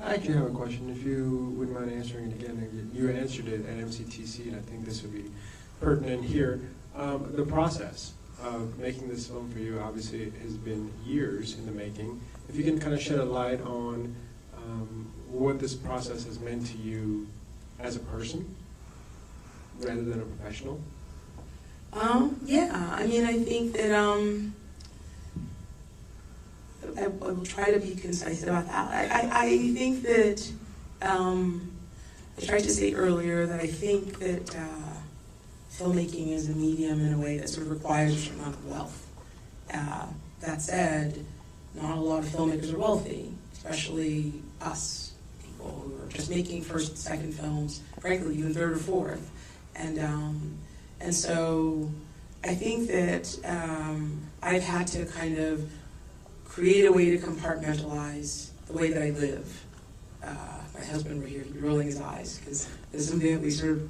I actually have a question, if you wouldn't mind answering it again. You answered it at MCTC, and I think this would be pertinent here. The process of making this film for you obviously has been years in the making. If you can kind of shed a light on what this process has meant to you as a person, rather than a professional. Yeah, I mean, I think that I will try to be concise about that. I think that, I tried to say earlier that I think that filmmaking is a medium in a way that sort of requires a certain amount of wealth. That said, not a lot of filmmakers are wealthy, especially us, people who are just making first, second films, frankly, even third or fourth. And so I think that I've had to kind of create a way to compartmentalize the way that I live. My husband right here, he'd be rolling his eyes, because it's something that we sort of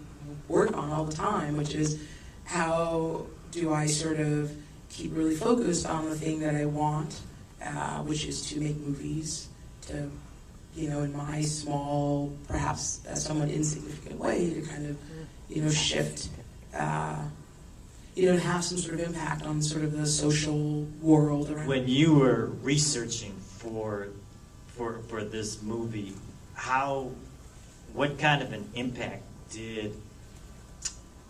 work on all the time, which is how do I sort of keep really focused on the thing that I want, which is to make movies, to, in my small, perhaps somewhat insignificant way, to kind of, shift, to have some sort of impact on sort of the social world around. When you were researching for this movie, what kind of an impact did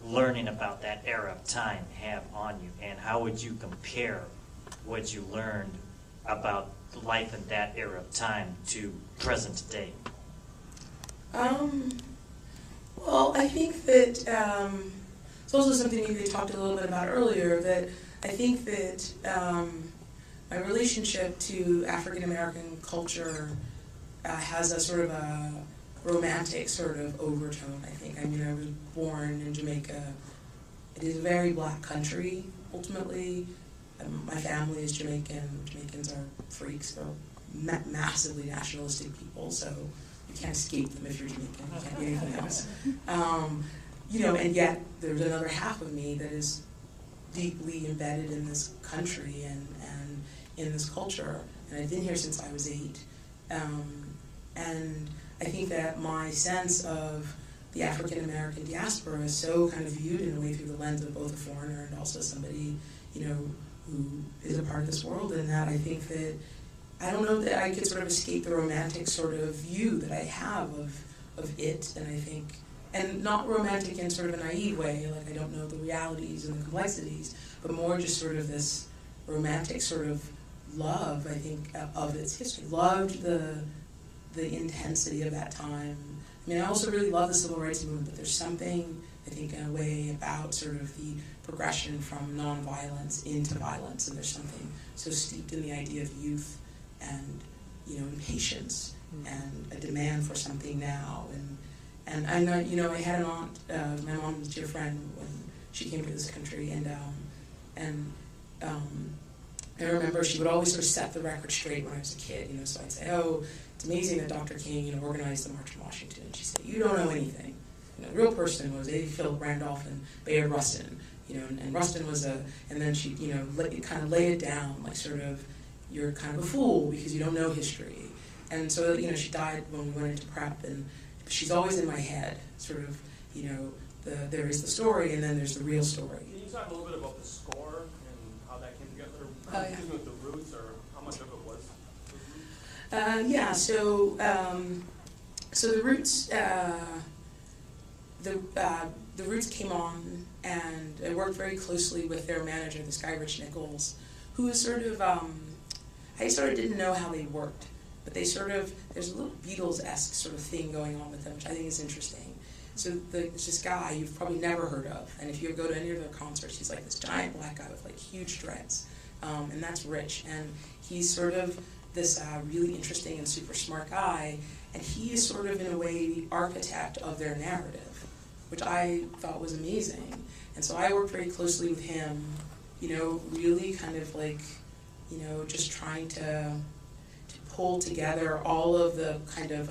learning about that era of time have on you, and how would you compare what you learned about life in that era of time to present day? Well, I think that it's also something we talked a little bit about earlier, that I think that my relationship to African American culture has a sort of a romantic sort of overtone, I think. I mean, I was born in Jamaica. It is a very black country, ultimately. My family is Jamaican. Jamaicans are freaks. They're massively nationalistic people, so you can't escape them if you're Jamaican. You can't be anything else. And yet there's another half of me that is deeply embedded in this country and in this culture. And I've been here since I was 8. And I think that my sense of the African American diaspora is so kind of viewed in a way through the lens of both a foreigner and also somebody, who is a part of this world, and that I think that, I don't know that I could sort of escape the romantic sort of view that I have of it, and I think, and not romantic in sort of a naive way, like I don't know the realities and the complexities, but more just sort of this romantic sort of love, I think, of its history. Loved the intensity of that time. I mean, I also really love the civil rights movement, but there's something, I think, in a way about sort of the progression from nonviolence into violence, and there's something so steeped in the idea of youth and, impatience and a demand for something now. And I know, I had an aunt, my mom's dear friend when she came to this country, and I remember she would always sort of set the record straight when I was a kid, so I'd say, oh, it's amazing that Dr. King, organized the March on Washington. And she said, you don't know anything. The real person was A. Philip Randolph and Bayard Rustin, and Rustin was and then she, kind of lay it down, like sort of, you're kind of a fool because you don't know history. And so, she died when we went into prep, and she's always in my head, sort of, there is the story and then there's the real story. Can you talk a little bit about the score and how that came together? Oh, yeah. With the roots, or how much of it was? So the roots, the Roots came on, and I worked very closely with their manager, this guy Rich Nichols, who was sort of, I sort of didn't know how they worked, but they sort of, there's a little Beatles-esque sort of thing going on with them, which I think is interesting. So there's this guy you've probably never heard of, and if you go to any of their concerts, he's like this giant black guy with like huge dreads, and that's Rich, and he's sort of this really interesting and super smart guy, and he is sort of in a way the architect of their narrative, which I thought was amazing. And so I worked very closely with him, really kind of like, just trying to pull together all of the kind of,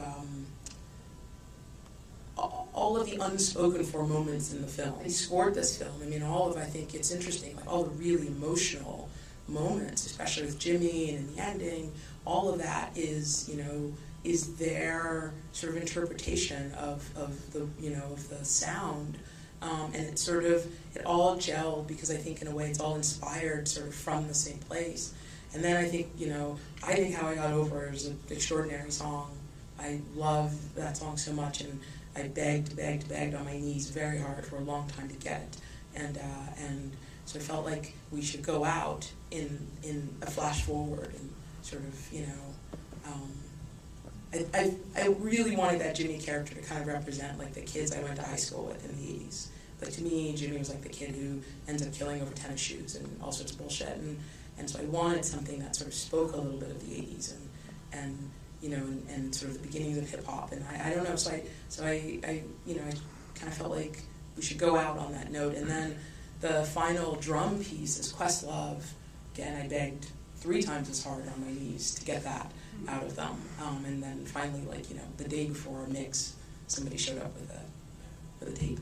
all of the unspoken for moments in the film. He scored this film. I mean, I think it's interesting, like all the really emotional moments, especially with Jimmy and in the ending, all of that is, is their sort of interpretation of the, you know, of the sound. And it sort of, it all gelled because I think in a way it's all inspired sort of from the same place. And then I think, you know, I think How I Got Over is an extraordinary song. I love that song so much, and I begged on my knees very hard for a long time to get it. And so I felt like we should go out in a flash forward and sort of, you know, I really wanted that Jimmy character to kind of represent like the kids I went to high school with in the 80s. Like to me, Jimmy was like the kid who ends up killing over tennis shoes and all sorts of bullshit. And so I wanted something that sort of spoke a little bit of the 80s and you know, and sort of the beginnings of hip hop. And I don't know, so I you know, I kind of felt like we should go out on that note. And then the final drum piece is Questlove. Again, I begged 3 times as hard on my knees to get that out of them. And then finally, like, you know, the day before a mix, somebody showed up with a tape.